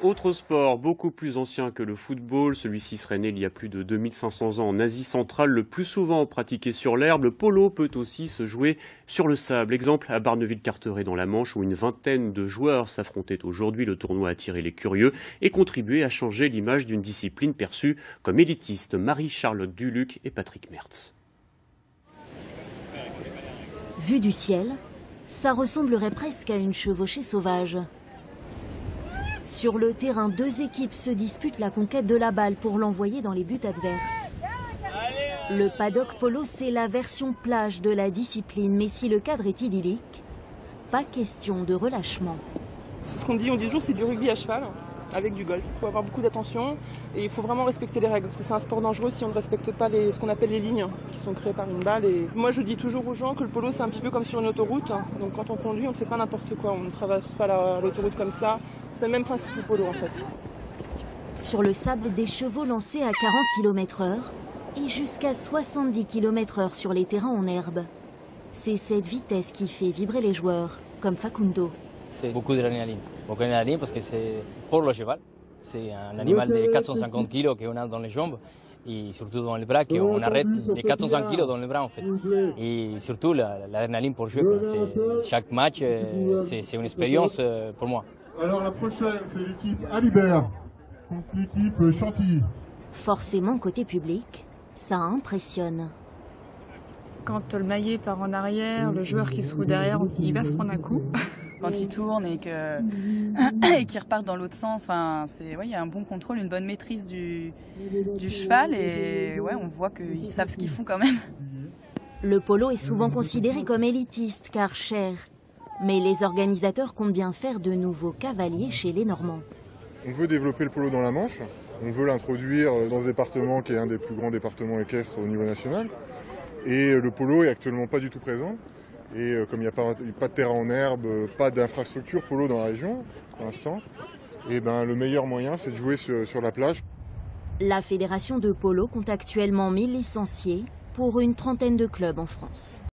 Autre sport beaucoup plus ancien que le football, celui-ci serait né il y a plus de 2500 ans en Asie centrale, le plus souvent pratiqué sur l'herbe. Le polo peut aussi se jouer sur le sable. Exemple à Barneville-Carteret dans la Manche où une vingtaine de joueurs s'affrontaient aujourd'hui. Le tournoi a attiré les curieux et contribué à changer l'image d'une discipline perçue comme élitiste. Marie-Charlotte Duluc et Patrick Mertz. Vu du ciel, ça ressemblerait presque à une chevauchée sauvage. Sur le terrain, deux équipes se disputent la conquête de la balle pour l'envoyer dans les buts adverses. Le paddock polo, c'est la version plage de la discipline, mais si le cadre est idyllique, pas question de relâchement. C'est ce qu'on dit, on dit toujours c'est du rugby à cheval, avec du golf. Il faut avoir beaucoup d'attention et il faut vraiment respecter les règles, parce que c'est un sport dangereux si on ne respecte pas ce qu'on appelle les lignes, qui sont créées par une balle. Et moi je dis toujours aux gens que le polo c'est un petit peu comme sur une autoroute, donc quand on conduit on ne fait pas n'importe quoi, on ne traverse pas l'autoroute comme ça. C'est le même principe du polo en fait. Sur le sable, des chevaux lancés à 40 km/h et jusqu'à 70 km/h sur les terrains en herbe. C'est cette vitesse qui fait vibrer les joueurs, comme Facundo. C'est beaucoup d'adrénaline. Beaucoup d'adrénaline parce que c'est pour le cheval. C'est un animal de 450 kg qu'on a dans les jambes et surtout dans les bras, qu'on arrête les 400 kg dans les bras en fait. Et surtout l'adrénaline pour jouer. Chaque match, c'est une expérience pour moi. Alors la prochaine, c'est l'équipe Alibert contre l'équipe Chantilly. Forcément, côté public, ça impressionne. Quand le maillet part en arrière, le joueur qui se roule derrière, il va se prendre un coup. Quand il tourne et qu'il repart dans l'autre sens, enfin, il y a un bon contrôle, une bonne maîtrise du cheval et ouais, on voit qu'ils savent ce qu'ils font quand même. Le polo est souvent considéré comme élitiste car cher. Mais les organisateurs comptent bien faire de nouveaux cavaliers chez les Normands. On veut développer le polo dans la Manche. On veut l'introduire dans ce département qui est un des plus grands départements équestres au niveau national. Et le polo est actuellement pas du tout présent. Et comme il n'y a pas de terrain en herbe, pas d'infrastructure polo dans la région pour l'instant, et le meilleur moyen c'est de jouer sur la plage. La fédération de polo compte actuellement 1000 licenciés pour une trentaine de clubs en France.